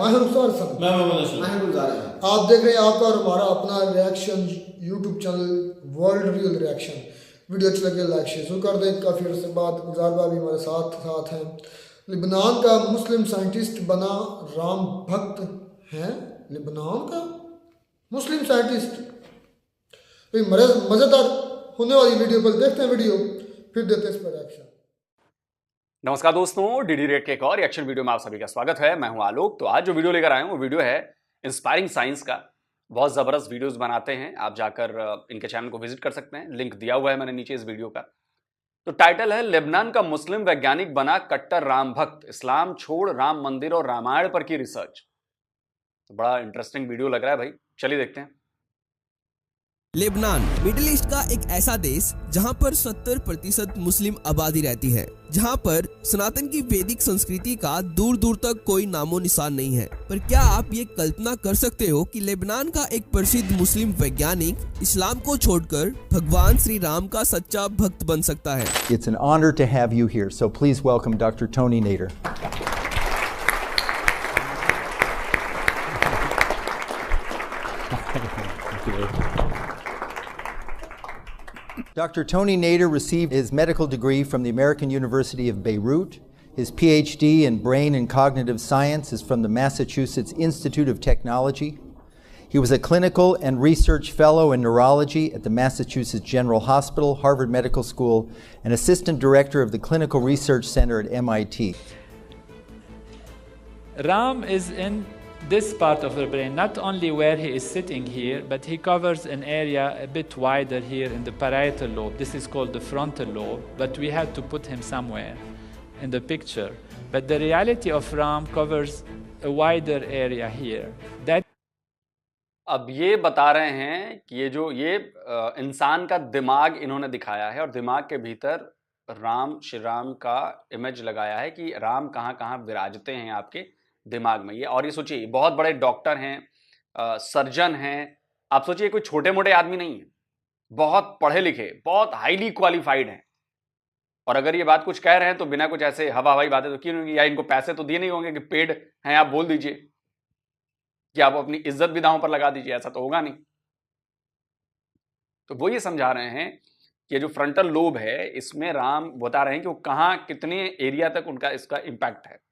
मैं गुलजार है। आप देख रहे हैं आपका और हमारा अपना reaction YouTube channel world real reaction. Video अच्छी लगे लाइक शेयर जरूर कर दें। काफ़ी अर्से बाद गुलजार भाई हमारे साथ हैं। लिबनान का मुस्लिम साइंटिस्ट बना राम भक्त हैं। लिबनान का मुस्लिम साइंटिस्ट, मज़ेदार होने वाली वीडियो पर देखते हैं वीडियो, फिर देते हैं इस पर रिएक्शन। नमस्कार दोस्तों, डीडी रेट के एक और रिएक्शन वीडियो में आप सभी का स्वागत है। मैं हूं आलोक। तो आज जो वीडियो लेकर आए हूं वो वीडियो है इंस्पायरिंग साइंस का। बहुत ज़बरदस्त वीडियोस बनाते हैं, आप जाकर इनके चैनल को विजिट कर सकते हैं। लिंक दिया हुआ है मैंने नीचे इस वीडियो का। तो टाइटल है लेबनान का मुस्लिम वैज्ञानिक बना कट्टर राम भक्त, इस्लाम छोड़ राम मंदिर और रामायण पर की रिसर्च। तो बड़ा इंटरेस्टिंग वीडियो लग रहा है भाई, चलिए देखते हैं। लेबनान मिडिल ईस्ट का एक ऐसा देश जहां पर 70% मुस्लिम आबादी रहती है, जहां पर सनातन की वैदिक संस्कृति का दूर दूर तक कोई नामो निशान नहीं है। पर क्या आप ये कल्पना कर सकते हो कि लेबनान का एक प्रसिद्ध मुस्लिम वैज्ञानिक इस्लाम को छोड़कर भगवान श्री राम का सच्चा भक्त बन सकता है? It's an honor to have you here, so please welcome Dr. Tony Nader. Dr. Tony Nader received his medical degree from the American University of Beirut. His PhD in brain and cognitive science is from the Massachusetts Institute of Technology. He was a clinical and research fellow in neurology at the Massachusetts General Hospital, Harvard Medical School, and assistant director of the Clinical Research Center at MIT. Ram is in this part of the brain, not only where he is sitting here, but he covers an area a bit wider here in the parietal lobe. This is called the frontal lobe, but we had to put him somewhere in the picture. But the reality of Ram covers a wider area here. That अब ये बता रहे हैं कि ये इंसान का दिमाग इन्होंने दिखाया है और दिमाग के भीतर श्री राम का इमेज लगाया है कि राम कहाँ कहाँ विराजते हैं आपके दिमाग में। ये सोचिए, बहुत बड़े डॉक्टर हैं, सर्जन हैं। आप सोचिए कोई छोटे मोटे आदमी नहीं है, बहुत पढ़े लिखे, बहुत हाईली क्वालिफाइड हैं। और अगर ये बात कुछ कह रहे हैं तो बिना कुछ ऐसे हवा हवाई बातें तो क्यों नहीं, या इनको पैसे तो दिए नहीं होंगे कि पेड हैं आप बोल दीजिए कि आप अपनी इज्जत भी दांव पर लगा दीजिए, ऐसा तो होगा नहीं। तो वो ये समझा रहे हैं कि जो फ्रंटल लोब है इसमें राम बता रहे हैं कि वो कहाँ कितने एरिया तक उनका इसका इंपैक्ट है।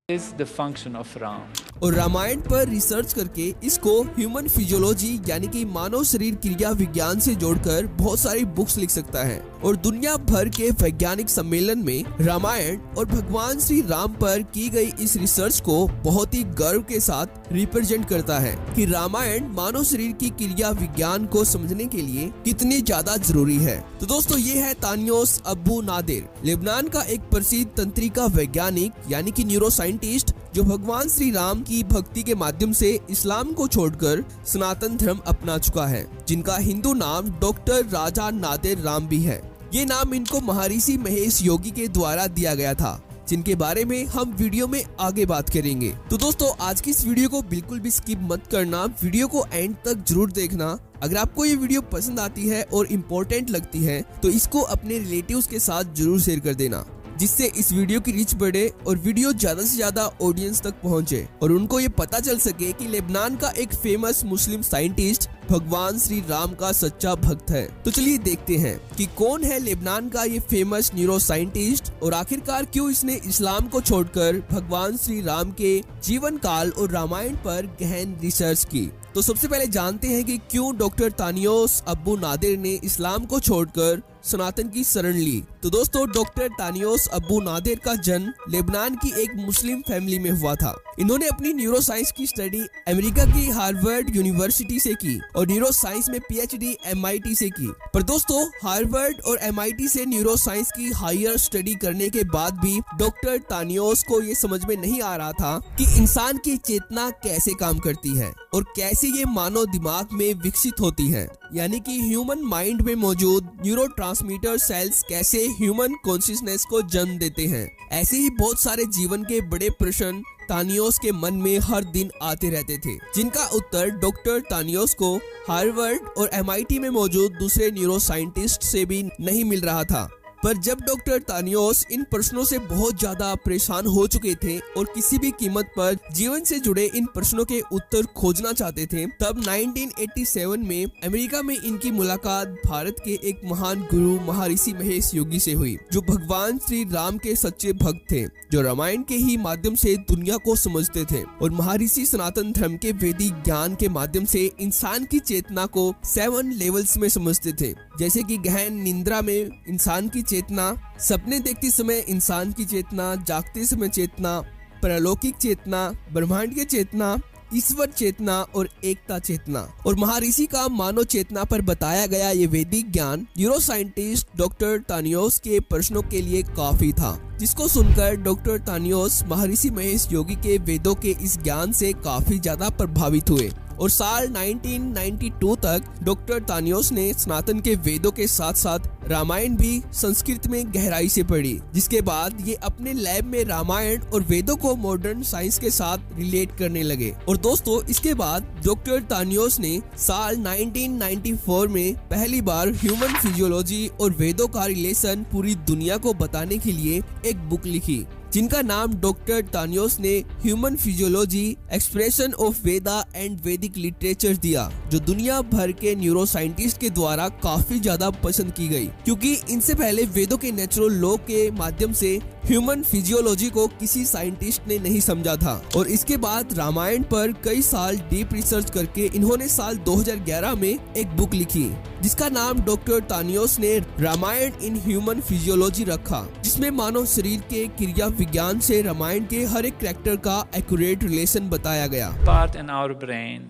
is the function of Ram. और रामायण पर रिसर्च करके इसको ह्यूमन फिजियोलॉजी यानी कि मानव शरीर क्रिया विज्ञान से जोड़कर बहुत सारी बुक्स लिख सकता है और दुनिया भर के वैज्ञानिक सम्मेलन में रामायण और भगवान श्री राम पर की गई इस रिसर्च को बहुत ही गर्व के साथ रिप्रेजेंट करता है कि रामायण मानव शरीर की क्रिया विज्ञान को समझने के लिए कितनी ज्यादा जरूरी है। तो दोस्तों, ये है तानियोस अब्बू नादिर, लेबनान का एक प्रसिद्ध तंत्रिका वैज्ञानिक यानी कि न्यूरो साइंटिस्ट, जो भगवान श्री राम की भक्ति के माध्यम से इस्लाम को छोड़कर सनातन धर्म अपना चुका है, जिनका हिंदू नाम डॉक्टर राजा नादिर राम भी है। ये नाम इनको महर्षि महेश योगी के द्वारा दिया गया था, जिनके बारे में हम वीडियो में आगे बात करेंगे। तो दोस्तों, आज की इस वीडियो को बिल्कुल भी स्किप मत करना, वीडियो को एंड तक जरूर देखना। अगर आपको ये वीडियो पसंद आती है और इम्पोर्टेंट लगती है तो इसको अपने रिलेटिव्स के साथ जरूर शेयर कर देना, जिससे इस वीडियो की रीच बढ़े और वीडियो ज्यादा से ज्यादा ऑडियंस तक पहुंचे और उनको ये पता चल सके कि लेबनान का एक फेमस मुस्लिम साइंटिस्ट भगवान श्री राम का सच्चा भक्त है। तो चलिए देखते हैं कि कौन है लेबनान का ये फेमस न्यूरो साइंटिस्ट और आखिरकार क्यों इसने इस्लाम को छोड़कर भगवान श्री राम के जीवन काल और रामायण पर गहन रिसर्च की। तो सबसे पहले जानते हैं कि क्यों डॉक्टर तानियोस अब्बू नादिर ने इस्लाम को छोड़कर सनातन की शरण ली। तो दोस्तों, डॉक्टर तानियोस अब्बू नादिर का जन्म लेबनान की एक मुस्लिम फैमिली में हुआ था। इन्होंने अपनी न्यूरो साइंस की स्टडी अमेरिका की हार्वर्ड यूनिवर्सिटी से की और न्यूरो साइंस में PhD MIT से की। पर दोस्तों, हार्वर्ड और MIT से न्यूरो साइंस की हायर स्टडी करने के बाद भी डॉक्टर तानियोस को ये समझ में नहीं आ रहा था कि इंसान की चेतना कैसे काम करती है और कैसे ये मानव दिमाग में विकसित होती है, यानी कि ह्यूमन माइंड में मौजूद न्यूरोट्रांसमीटर सेल्स कैसे ह्यूमन कॉन्शियसनेस को जन्म देते हैं। ऐसे ही बहुत सारे जीवन के बड़े प्रश्न तानियोस के मन में हर दिन आते रहते थे, जिनका उत्तर डॉक्टर तानियोस को हार्वर्ड और MIT में मौजूद दूसरे न्यूरो साइंटिस्ट से भी नहीं मिल रहा था। पर जब डॉक्टर तानियोस इन प्रश्नों से बहुत ज्यादा परेशान हो चुके थे और किसी भी कीमत पर जीवन से जुड़े इन प्रश्नों के उत्तर खोजना चाहते थे, तब 1987 में अमेरिका में इनकी मुलाकात भारत के एक महान गुरु महर्षि महेश योगी से हुई, जो भगवान श्री राम के सच्चे भक्त थे, जो रामायण के ही माध्यम से दुनिया को समझते थे और महर्षि सनातन धर्म के वैदिक ज्ञान के माध्यम से इंसान की चेतना को 7 लेवल्स में समझते थे, जैसे कि गहन निद्रा में इंसान की चेतना, सपने देखते समय इंसान की चेतना, जागते समय चेतना, परलौकिक चेतना, ब्रह्मांडीय चेतना, ईश्वर चेतना और एकता चेतना। और महर्षि का मानव चेतना पर बताया गया ये वैदिक ज्ञान न्यूरो साइंटिस्ट डॉक्टर तानियोस के प्रश्नों के लिए काफी था, जिसको सुनकर डॉक्टर तानियोस महर्षि महेश योगी के वेदों के इस ज्ञान से काफी ज्यादा प्रभावित हुए और साल 1992 तक डॉक्टर तानियोस ने सनातन के वेदों के साथ साथ रामायण भी संस्कृत में गहराई से पढ़ी, जिसके बाद ये अपने लैब में रामायण और वेदों को मॉडर्न साइंस के साथ रिलेट करने लगे। और दोस्तों, इसके बाद डॉक्टर तानियोस ने साल 1994 में पहली बार ह्यूमन फिजियोलॉजी और वेदों का रिलेशन पूरी दुनिया को बताने के लिए एक बुक लिखी, जिनका नाम डॉक्टर तानियोस ने human physiology expression of Veda and वैदिक लिटरेचर दिया, जो दुनिया भर के न्यूरो साइंटिस्ट के द्वारा काफी ज्यादा पसंद की गई, क्योंकि इनसे पहले वेदों के नेचुरल लॉ के माध्यम से ह्यूमन फिजियोलॉजी को किसी साइंटिस्ट ने नहीं समझा था। और इसके बाद रामायण पर कई साल डीप रिसर्च करके इन्होंने साल 2011 में एक बुक लिखी, जिसका नाम डॉक्टर तानियोस ने रामायण इन ह्यूमन फिजियोलॉजी रखा, जिसमें मानव शरीर के क्रिया विज्ञान से रामायण के हर एक कैरेक्टर का एक्यूरेट रिलेशन बताया गया। Part in our brain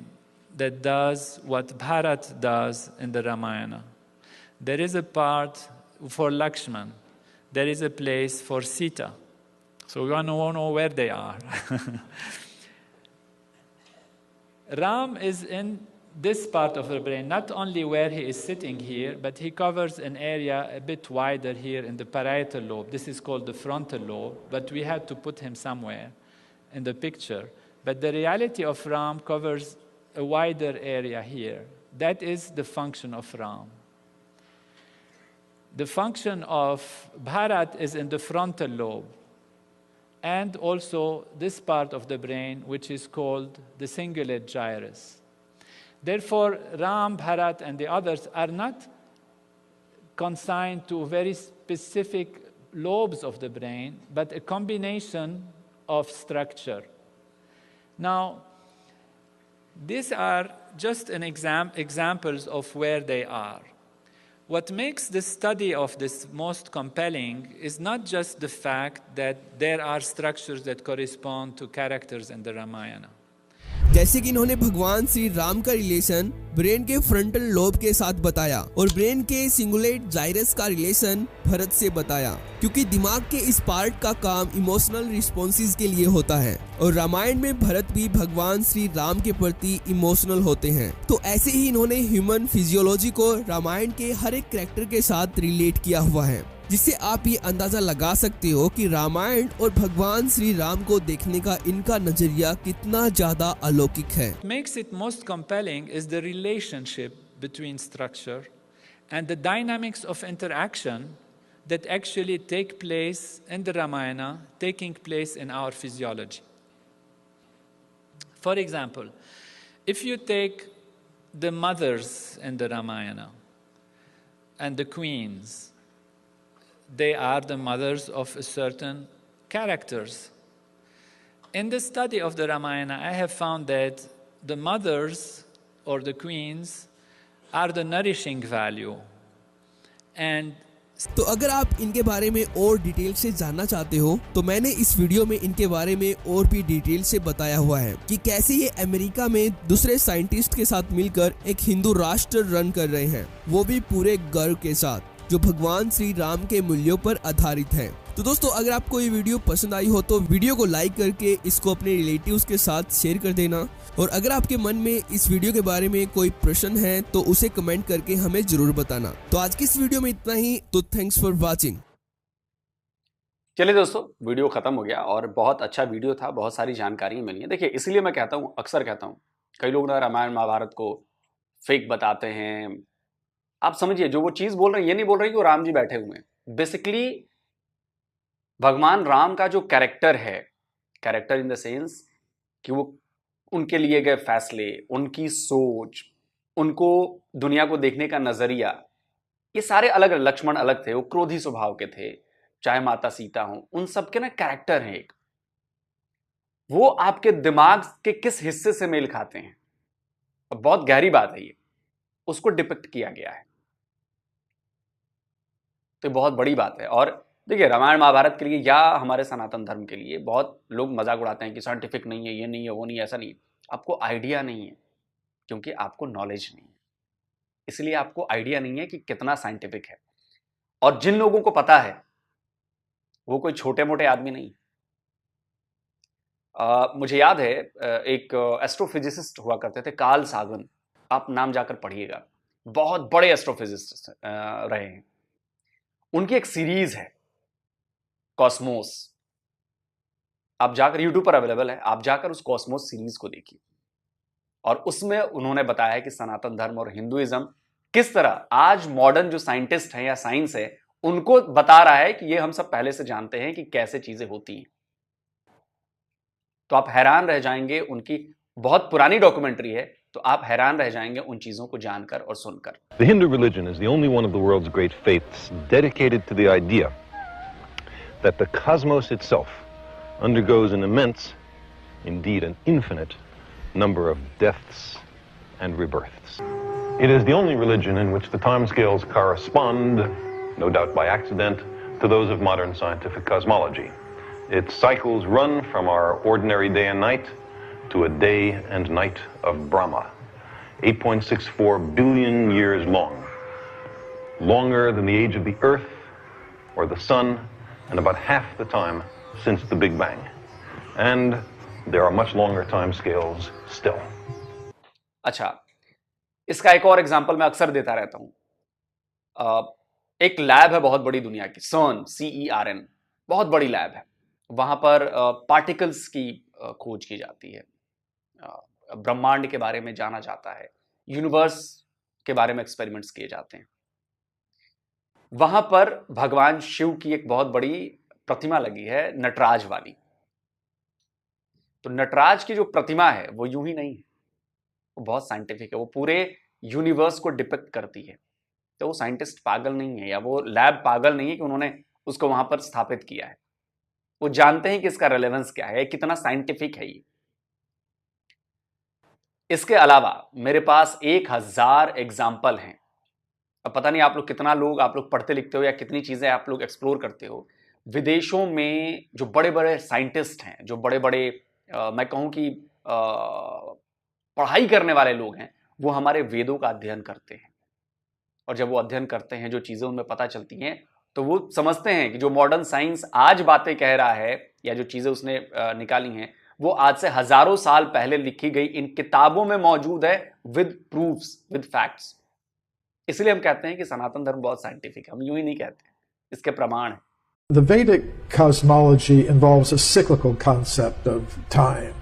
that does what Bharat does in the Ramayana. There is a part for Lakshman. There is a place for Sita. So we want to know where they are. Ram is in this part of the brain, not only where he is sitting here, but he covers an area a bit wider here in the parietal lobe. This is called the frontal lobe, but we had to put him somewhere in the picture. But the reality of Ram covers a wider area here. That is the function of Ram. The function of Bharat is in the frontal lobe, and also this part of the brain, which is called the cingulate gyrus. Therefore, Ram, Bharat, and the others are not consigned to very specific lobes of the brain, but a combination of structure. Now, these are just an examples of where they are. What makes the study of this most compelling is not just the fact that there are structures that correspond to characters in the Ramayana. जैसे कि इन्होंने भगवान श्री राम का relation brain के frontal lobe के साथ बताया और ब्रेन के सिंगुलेट जाइरस का रिलेशन भरत से बताया, क्योंकि दिमाग के इस पार्ट का काम इमोशनल रिस्पॉन्सेज के लिए होता है और रामायण में भरत भी भगवान श्री राम के प्रति इमोशनल होते हैं। तो ऐसे ही इन्होंने ह्यूमन फिजियोलॉजी को रामायण के हर एक कैरेक्टर के साथ रिलेट किया हुआ है, जिससे आप ये अंदाजा लगा सकते हो कि रामायण और भगवान श्री राम को देखने का इनका नजरिया कितना ज्यादा अलौकिक है। What makes it most compelling is the relationship between structure and the dynamics of interaction that actually take place in the Ramayana, taking place in our physiology. For example, if you take the mothers in the Ramayana and the queens, they are the mothers of certain characters. In the study of the Ramayana, I have found that the mothers or the queens are the nourishing value. And तो अगर आप इनके बारे में और detail से जानना चाहते हो तो मैंने इस वीडियो में इनके बारे में और भी डिटेल से बताया हुआ है कि कैसे ये अमेरिका में दूसरे साइंटिस्ट के साथ मिलकर एक हिंदू राष्ट्र रन कर रहे हैं, वो भी पूरे गर्व के साथ, जो भगवान श्री राम के मूल्यों पर आधारित है। तो दोस्तों, अगर आपको ये वीडियो पसंद आई हो तो वीडियो को लाइक करके इसको अपने रिलेटिव्स के साथ शेयर कर देना, और अगर आपके मन में इस वीडियो के बारे में कोई प्रश्न है तो उसे कमेंट करके हमें जरूर बताना। तो आज की इस वीडियो में इतना ही, तो थैंक्स फॉर वॉचिंग। चलिए दोस्तों, वीडियो खत्म हो गया और बहुत अच्छा वीडियो था, बहुत सारी जानकारी मिली है। देखिए, इसलिए मैं कहता हूँ, अक्सर कहता हूँ, कई लोग ना रामायण महाभारत को फेक बताते हैं। आप समझिए, जो वो चीज़ बोल रहे हैं, ये नहीं बोल रहे कि वो राम जी बैठे हुए हैं, बेसिकली भगवान राम का जो कैरेक्टर है, कैरेक्टर इन द सेंस कि वो उनके लिए गए फैसले, उनकी सोच, उनको दुनिया को देखने का नजरिया, ये सारे अलग अलग। लक्ष्मण अलग थे, वो क्रोधी स्वभाव के थे, चाहे माता सीता हो, उन सबके ना कैरेक्टर हैं एक। वो आपके दिमाग के किस हिस्से से मेल खाते हैं, बहुत गहरी बात है ये, उसको डिपिक्ट किया गया है। तो बहुत बड़ी बात है। और देखिए, रामायण महाभारत के लिए या हमारे सनातन धर्म के लिए बहुत लोग मजाक उड़ाते हैं कि साइंटिफिक नहीं है, ये नहीं है, वो नहीं है, ऐसा नहीं है। आपको आइडिया नहीं है क्योंकि आपको नॉलेज नहीं है, इसलिए आपको आइडिया नहीं है कि कितना साइंटिफिक है। और जिन लोगों को पता है वो कोई छोटे मोटे आदमी नहीं। मुझे याद है एक एस्ट्रोफिजिसिस्ट हुआ करते थे, कार्ल सागन, आप नाम जाकर पढ़िएगा, बहुत बड़े एस्ट्रोफिजिसिस्ट रहे हैं। उनकी एक सीरीज है कॉस्मोस, आप जाकर यूट्यूब पर अवेलेबल है, आप जाकर उस कॉस्मोस सीरीज को देखिए। और उसमें उन्होंने बताया है कि सनातन धर्म और हिंदुइज्म किस तरह आज मॉडर्न जो साइंटिस्ट हैं या साइंस है उनको बता रहा है कि ये हम सब पहले से जानते हैं कि कैसे चीजें होती हैं। तो आप हैरान रह जाएंगे, उनकी बहुत पुरानी डॉक्यूमेंट्री है, तो आप हैरान रह जाएंगे उन चीजों को जानकर और सुनकर। The Hindu religion is the only one of the world's great faiths dedicated to the idea that the cosmos itself undergoes an immense, indeed an infinite, number of deaths and rebirths. It is the only religion in which the timescales correspond, no doubt by accident, to those of modern scientific cosmology. Its cycles run from our ordinary day and night to a day and night of Brahma, 8.64 billion years long, longer than the age of the Earth or the Sun, and about half the time since the Big Bang. And there are much longer time scales still. अच्छा, इसका एक और example मैं अक्सर देता रहता हूं। एक लैब है बहुत बड़ी दुनिया की, CERN, CERN, बहुत बड़ी लैब है। वहां पर पार्टिकल्स की खोज की जाती है, ब्रह्मांड के बारे में जाना जाता है, यूनिवर्स के बारे में एक्सपेरिमेंट्स किए जाते हैं। वहां पर भगवान शिव की एक बहुत बड़ी प्रतिमा लगी है, नटराज वाली। तो नटराज की जो प्रतिमा है वो यूं ही नहीं है, वो बहुत साइंटिफिक है, वो पूरे यूनिवर्स को डिपिक्ट करती है। तो वो साइंटिस्ट पागल नहीं है या वो लैब पागल नहीं है कि उन्होंने उसको वहां पर स्थापित किया है। वो जानते हैं कि इसका रेलेवेंस क्या है, कितना साइंटिफिक है ये। इसके अलावा मेरे पास 1000 एग्जाम्पल हैं। अब पता नहीं आप लोग कितना लोग आप लोग पढ़ते लिखते हो या कितनी चीजें आप लोग एक्सप्लोर करते हो। विदेशों में जो बड़े बड़े साइंटिस्ट हैं, जो बड़े बड़े मैं कहूं कि पढ़ाई करने वाले लोग हैं, वो हमारे वेदों का अध्ययन करते हैं। और जब वो अध्ययन करते हैं, जो चीजें उनमें पता चलती हैं, तो वो समझते हैं कि जो मॉडर्न साइंस आज बातें कह रहा है या जो चीजें उसने निकाली हैं, वो आज से हजारों साल पहले लिखी गई इन किताबों में मौजूद है, विद प्रूफ्स, विद फैक्ट्स। इसलिए हम कहते हैं कि सनातन धर्म बहुत साइंटिफिक है। हम यूं ही नहीं कहते, इसके प्रमाण है। The Vedic cosmology involves a cyclical concept of time.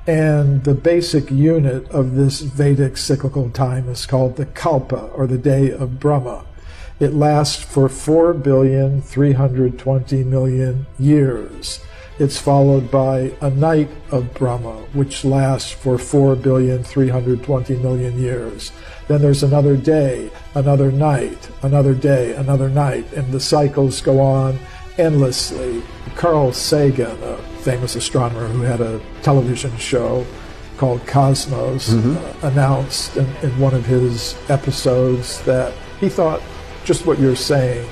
And the basic unit of this Vedic cyclical time is called the Kalpa, or the day of Brahma. It lasts for 4,320,000,000 years. It's followed by a night of Brahma, which lasts for 4,320,000,000 years. Then there's another day, another night, another day, another night, and the cycles go on endlessly. Carl Sagan, a famous astronomer who had a television show called Cosmos, announced in one of his episodes that he thought, just what you're saying,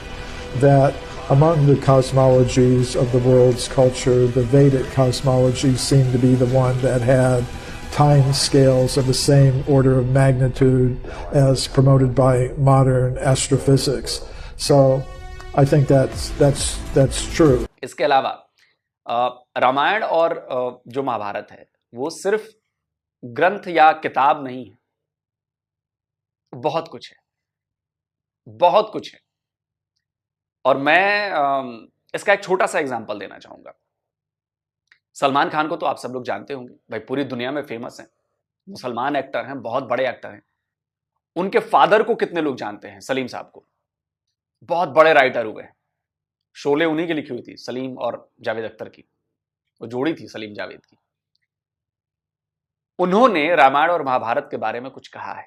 that among the cosmologies of the world's culture, the Vedic cosmology seemed to be the one that had time scales of the same order of magnitude as promoted by modern astrophysics. So I think that's true. इसके अलावा रामायण और जो महाभारत है वो सिर्फ ग्रंथ या किताब नहीं है, बहुत कुछ है, बहुत कुछ है। और मैं इसका एक छोटा सा एग्जांपल देना चाहूंगा। सलमान खान को तो आप सब लोग जानते होंगे, भाई पूरी दुनिया में फेमस हैं, मुसलमान एक्टर हैं, बहुत बड़े एक्टर हैं। उनके फादर को कितने लोग जानते हैं? सलीम साहब को, बहुत बड़े राइटर हुए हैं, शोले उन्हीं की लिखी हुई थी, सलीम और जावेद अख्तर की, वो जोड़ी थी सलीम जावेद की। उन्होंने रामायण और महाभारत के बारे में कुछ कहा है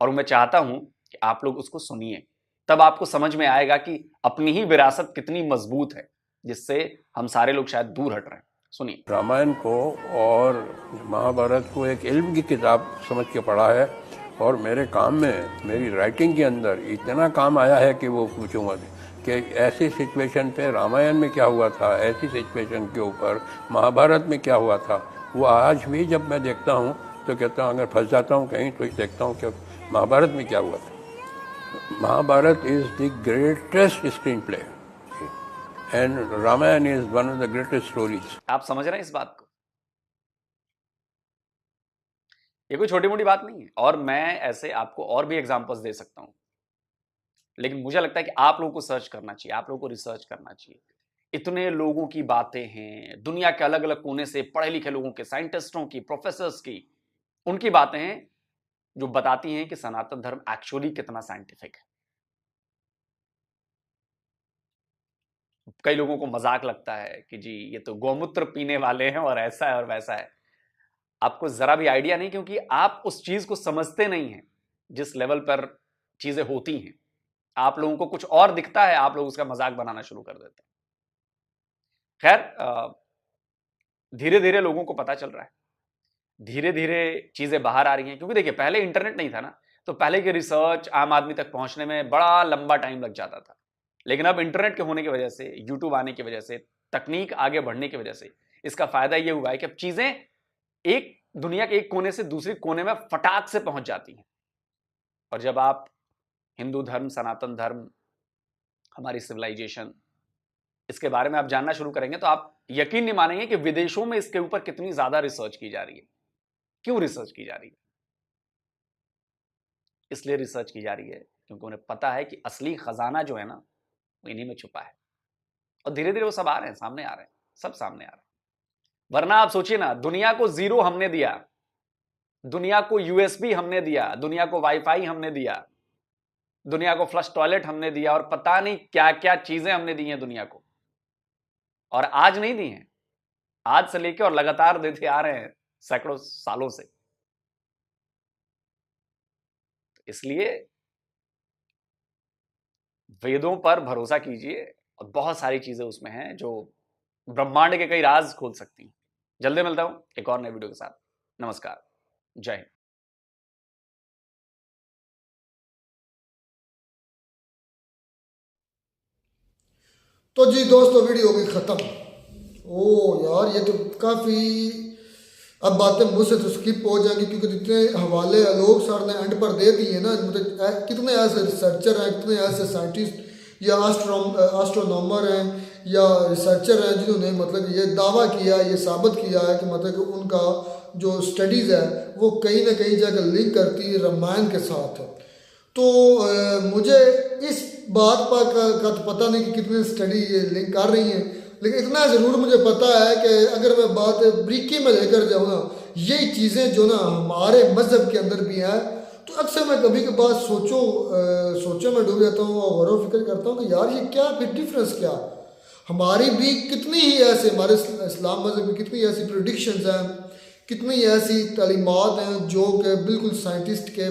और मैं चाहता हूं कि आप लोग उसको सुनिए, तब आपको समझ में आएगा कि अपनी ही विरासत कितनी मजबूत है, जिससे हम सारे लोग शायद दूर हट रहे हैं। सुनिए। रामायण को और महाभारत को एक इल्म की किताब समझ के पढ़ा है और मेरे काम में, मेरी राइटिंग के अंदर इतना काम आया है कि वो पूछूंगा कि ऐसी सिचुएशन पे रामायण में क्या हुआ था, ऐसी सिचुएशन के ऊपर महाभारत में क्या हुआ था। वो आज भी जब मैं देखता हूँ तो कहता हूँ, अगर फंस जाता हूँ कहीं तो देखता हूँ कि महाभारत में क्या हुआ था। Mahabharat is the greatest screenplay and Ramayan is one of the greatest stories. आप समझ रहे हैं इस बात को? ये कोई छोटी मोटी बात नहीं है और मैं ऐसे आपको और भी एग्जांपल्स दे सकता हूं, लेकिन मुझे लगता है कि आप लोगों को सर्च करना चाहिए, आप लोगों को रिसर्च करना चाहिए। इतने लोगों की बातें हैं, दुनिया के अलग अलग कोने से पढ़े लिखे लोगों के, साइंटिस्टों की, प्रोफेसर्स की, उनकी बातें हैं जो बताती हैं कि सनातन धर्म एक्चुअली कितना साइंटिफिक है। कई लोगों को मजाक लगता है कि जी ये तो गौमूत्र पीने वाले हैं और ऐसा है और वैसा है। आपको जरा भी आइडिया नहीं, क्योंकि आप उस चीज को समझते नहीं हैं जिस लेवल पर चीजें होती हैं। आप लोगों को कुछ और दिखता है, आप लोग उसका मजाक बनाना शुरू कर देते हैं। खैर, धीरे धीरे लोगों को पता चल रहा है, धीरे धीरे चीजें बाहर आ रही हैं। क्योंकि देखिए पहले इंटरनेट नहीं था ना, तो पहले की रिसर्च आम आदमी तक पहुंचने में बड़ा लंबा टाइम लग जाता था। लेकिन अब इंटरनेट के होने की वजह से, यूट्यूब आने की वजह से, तकनीक आगे बढ़ने की वजह से इसका फायदा यह हुआ है कि अब चीजें एक दुनिया के एक कोने से दूसरे कोने में फटाक से पहुंच जाती हैं। और जब आप हिंदू धर्म, सनातन धर्म, हमारी सिविलाइजेशन, इसके बारे में आप जानना शुरू करेंगे तो आप यकीन नहीं मानेंगे कि विदेशों में इसके ऊपर कितनी ज्यादा रिसर्च की जा रही है। क्यों रिसर्च की जा रही है? इसलिए रिसर्च की जा रही है क्योंकि उन्हें पता है कि असली खजाना जो है ना, वो इन्हीं में छुपा है। और धीरे धीरे वो सब आ रहे हैं, सामने आ रहे हैं, सब सामने आ रहे हैं। वरना आप सोचिए ना, दुनिया को जीरो हमने दिया, दुनिया को यूएसबी हमने दिया, दुनिया को वाईफाई हमने दिया, दुनिया को फ्लश टॉयलेट हमने दिया और पता नहीं क्या क्या चीजें हमने दी हैं दुनिया को। और आज नहीं दी हैं, आज से लेके और लगातार देते आ रहे हैं सैकड़ों सालों से। इसलिए वेदों पर भरोसा कीजिए और बहुत सारी चीजें उसमें हैं जो ब्रह्मांड के कई राज खोल सकती हैं। जल्दी मिलता हूं एक और नए वीडियो के साथ। नमस्कार, जय हिंद। तो जी दोस्तों, वीडियो हो गई ख़त्म। ओ यार, ये तो काफ़ी, अब बातें मुझसे तो स्किप हो जाएंगी क्योंकि जितने हवाले लोग सर ने एंड पर दे दिए ना, मतलब कितने ऐसे रिसर्चर हैं, कितने ऐसे साइंटिस्ट या एस्ट्रोनॉमर हैं या रिसर्चर हैं जिन्होंने मतलब ये दावा किया, ये साबित किया है कि मतलब कि उनका जो स्टडीज़ है वो कहीं ना कहीं जाकर लिंक करती है रामायण के साथ। तो मुझे इस बात पर का तो पता नहीं कि कितनी स्टडी ये लिंक कर रही हैं, लेकिन इतना ज़रूर मुझे पता है कि अगर मैं बात ब्रीकी में लेकर जाऊँ ना, यही चीज़ें जो ना हमारे मज़हब के अंदर भी हैं, तो अक्सर मैं कभी के बाद सोचो में डूब जाता हूँ और गौर फिक्र करता हूँ कि यार ये क्या फिर डिफरेंस क्या, हमारी भी कितनी ही ऐसे, हमारे इस्लाम मज़हब में कितनी ऐसी प्रेडिक्शंस हैं, कितनी ऐसी तालीमात हैं जो कि बिल्कुल साइंटिस्ट के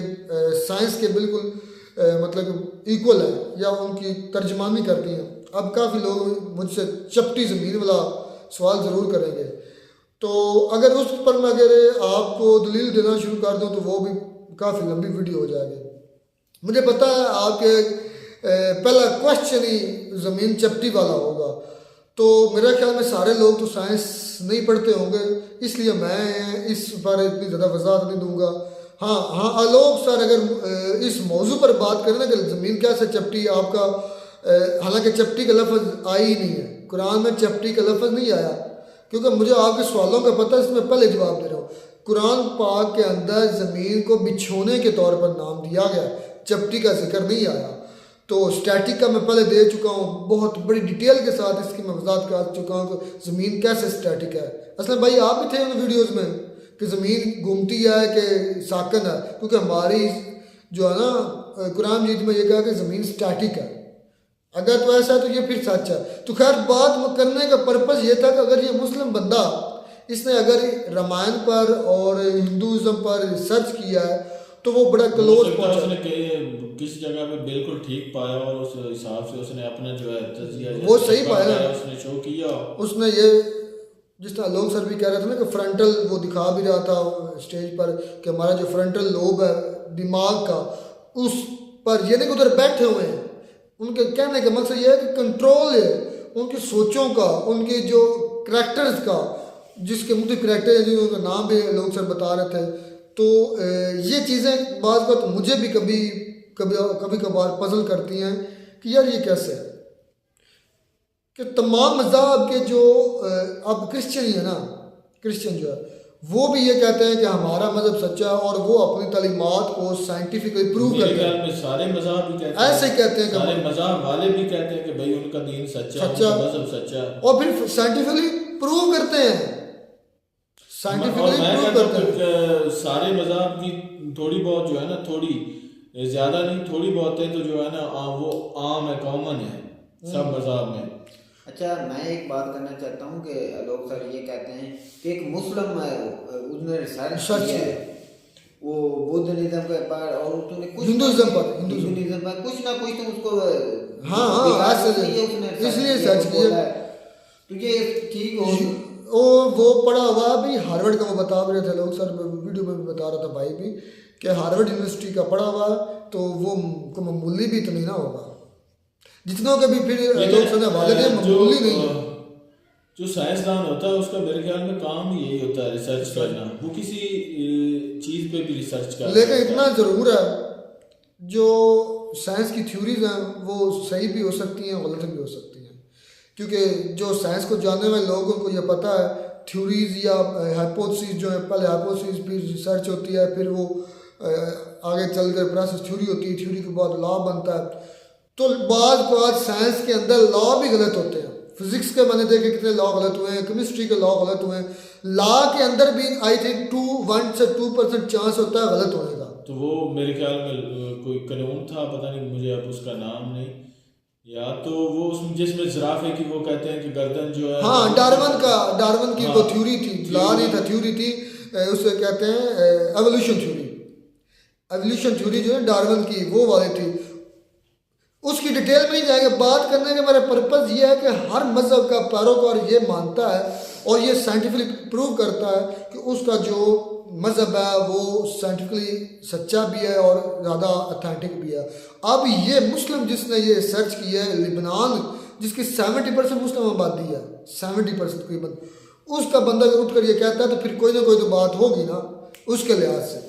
साइंस के बिल्कुल मतलब इक्वल है या उनकी तर्जमानी करती हैं। अब काफ़ी लोग मुझसे चपटी ज़मीन वाला सवाल ज़रूर करेंगे, तो अगर उस पर मैं अगर आपको दलील देना शुरू कर दूं तो वो भी काफ़ी लंबी वीडियो हो जाएगी। मुझे पता है आपके पहला क्वेश्चन ही ज़मीन चपटी वाला होगा, तो मेरा ख्याल में सारे लोग तो साइंस नहीं पढ़ते होंगे, इसलिए मैं इस पर इतनी ज़्यादा वजाहत नहीं दूंगा। हाँ, आलोक सर अगर इस मौजू पर बात करें ना कि ज़मीन कैसे चपटी, आपका हालांकि चपटी का लफ्ज़ आई ही नहीं है, कुरान में चपटी का लफ्ज़ नहीं आया, क्योंकि मुझे आपके सवालों का पता है, इसमें पहले जवाब दे रहा हूँ। कुरान पाक के अंदर ज़मीन को बिछोने के तौर पर नाम दिया गया, चपटी का जिक्र नहीं आया। तो स्टैटिक का मैं पहले दे चुका हूँ, बहुत बड़ी डिटेल के साथ इसकी मैं वजाहत कर चुका हूँ कि ज़मीन कैसे स्टैटिक है। असल भाई आप भी थे उन वीडियोज़ में कि ज़मीन घूमती है कि साकन है, क्योंकि हमारी जो है ना कुरान मजीद में ये कहा कि ज़मीन स्टैटिक है। अगर तो ऐसा है तो ये फिर सच है। तो खैर बात करने का पर्पज़ ये था कि अगर ये मुस्लिम बंदा इसने अगर रामायण पर और हिंदुज़म पर रिसर्च किया है तो वो बड़ा क्लोज पहुंचा। उसने किस जगह पे बिल्कुल ठीक पाया और उस हिसाब से उसने अपना जो है तजिया वो सही पाया, उसने शो किया। उसने ये जिस तरह लोग सर भी कह रहे थे ना कि फ्रंटल वो दिखा भी रहा था स्टेज पर कि हमारा जो फ्रंटल लोब है दिमाग का, उस पर ये नहीं कि उधर बैठे हुए हैं, उनके कहने का मकसद ये है कि कंट्रोल है उनकी सोचों का, उनके जो करैक्टर्स का, जिसके मुख्तलिफ करैक्टर हैं जिनका नाम भी लोग सर बता रहे थे। तो ये चीज़ें बात बात मुझे भी कभी कभार पजल करती हैं कि यार ये कैसे है कि तमाम मज़हब के जो अब क्रिश्चियन ही है ना, क्रिश्चियन जो है वो भी ये कहते हैं कि हमारा मज़हब सच्चा है और वो अपनी तालीमात को साइंटिफिकली प्रूव करते हैं। सारे मज़हब भी कहते हैं, ऐसे कहते हैं, सारे मज़हब वाले भी कहते हैं कि भाई उनका दीन सच्चा है, मज़हब सच्चा है, और फिर साइंटिफिकली प्रूव करते हैं, साइंटिफिकली प्रूव करते हैं। सारे मज़हब की थोड़ी बहुत जो है ना, थोड़ी ज़्यादा नहीं थोड़ी बहुत है तो जो है ना वो आम है, कॉमन है सब मज़हब में। अच्छा, मैं एक बात करना चाहता हूँ कि लोग सर ये कहते हैं कि एक मुस्लिम उसने रिसर्च किया है वो बुद्धिज्म के पर और उसने कुछ हिंदुइज्म पर कुछ ना कुछ तो उसको इसलिए सर्च किया तो ये ठीक हो। वो पढ़ा हुआ भी हार्वर्ड का, वो बता भी रहे थे लोग सर, वीडियो में भी बता रहा था भाई भी कि हार्वर्ड यूनिवर्सिटी का पढ़ा हुआ तो वो मामूली भी तो नहीं ना होगा जितनों के भी फिर लोग सुनने वाले थे, मामूली नहीं है। जो साइंसदान होता है उसका मेरे ख्याल में काम ही यही होता है रिसर्च करना, वो किसी चीज़ पे भी रिसर्च करता है। लेकिन इतना ज़रूर है जो साइंस की थ्योरीज हैं वो सही भी हो सकती हैं, गलत भी हो सकती हैं, क्योंकि जो साइंस को जानने वाले लोगों को ये पता है थ्योरीज या हाइपोथेसिस जो है, पहले हाइपोथेसिस फिर रिसर्च होती है, फिर वो आगे चलकर प्रोसेस थ्योरी होती है, थ्योरी के बाद लॉ बनता है। तो बात साइंस के अंदर लॉ भी गलत होते हैं, फिजिक्स के मैंने देखे कितने लॉ गलत हुए हैं, केमिस्ट्री के लॉ गलत हुए हैं, लॉ के अंदर भी आई थिंक 1 से 2% चांस होता है गलत होने का। तो वो मेरे ख्याल में कोई कानून था, पता नहीं मुझे अब उसका नाम नहीं, या तो वो जिसमें जिराफे की वो कहते हैं कि गर्दन जो है, हाँ डार्विन की वो थ्योरी थी, लॉ नहीं था, थ्योरी थी, उसे कहते हैं एवोल्यूशन थ्योरी। एवोल्यूशन थ्योरी जो है डार्विन की वो वाली थी, उसकी डिटेल में नहीं जाएंगे। बात करने का मेरा पर्पज़ ये है कि हर मज़हब का पैरोकार ये मानता है और ये साइंटिफिकली प्रूव करता है कि उसका जो मज़हब है वो साइंटिफिकली सच्चा भी है और ज़्यादा ऑथेंटिक भी है। अब ये मुस्लिम जिसने ये सर्च किया है, लिबनान जिसकी 70% मुस्लिम आबादी है, 70% तकरीबन, उसका बंदा अगर उठ कर ये कहता है तो फिर कोई ना कोई तो बात होगी ना उसके लिहाज से।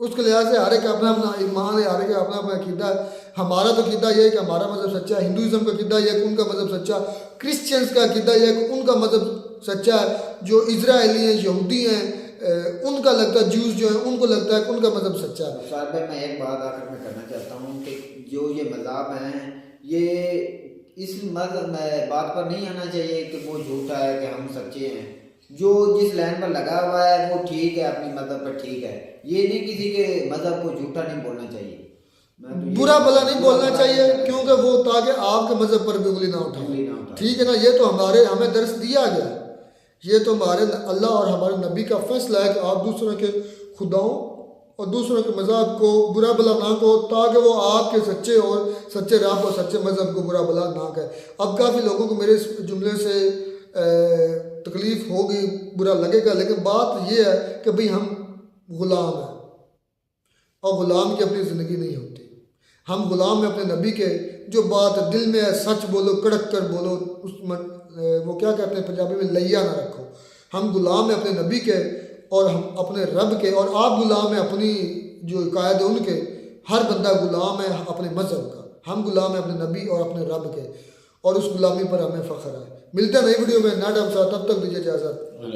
उसके लिहाज से हर एक अपना अपना ईमान है, हर एक अपना अपना अकीदा है। हमारा तो अकीदा ये है कि हमारा मज़हब सच्चा है, हिंदुइज्म का अकीदा ये है कि उनका मज़हब सच्चा, क्रिश्चियंस का अकीदा ये है कि उनका मज़हब सच्चा है, जो इजरायली हैं, यहूदी हैं, उनका लगता है, जूस जो है उनको लगता है कि उनका मज़हब सच्चा है। सर भाई मैं एक बात आखिर में करना चाहता हूँ कि जो ये मज़हब हैं ये इस मज़हब में बात पर नहीं आना चाहिए कि वो झूठा है कि हम सच्चे हैं। जो जिस लाइन पर लगा हुआ है वो ठीक है, अपनी मज़हब पर ठीक है, ये नहीं किसी के मज़हब को झूठा नहीं बोलना चाहिए, बुरा भला नहीं बोलना चाहिए, क्योंकि वो ताकि आपके मज़हब पर भी उंगली ना उठाए, ठीक है ना। ये तो हमें दर्स दिया गया, ये तो हमारे अल्लाह और हमारे नबी का फैसला है कि आप दूसरों के खुदाओं और दूसरों के मज़हब को बुरा भला ना कहो, ताकि वो आपके सच्चे और सच्चे रब और सच्चे मज़हब को बुरा भला ना कहे। अब काफ़ी लोगों को मेरे इस जुमले से तकलीफ़ होगी, बुरा लगेगा, लेकिन बात यह है कि भाई हम ग़ुलाम हैं और ग़ुलाम की अपनी ज़िंदगी नहीं होती। हम ग़ुलाम हैं अपने नबी के, जो बात दिल में है सच बोलो, कड़क कर बोलो, वो क्या कहते हैं पंजाबी में, लैया ना रखो। हम ग़ुलाम हैं अपने नबी के और हम अपने रब के, और आप ग़ुलाम हैं अपनी जो कायद है उनके। हर बंदा ग़ुलाम है अपने मज़हब का, हम ग़ुलाम हैं अपने नबी और अपने रब के, और उस ग़ुलामी पर हमें फ़ख्र है। मिलते हैं नई वीडियो में, नए ढंग से, तब तक दीजिए इजाज़त।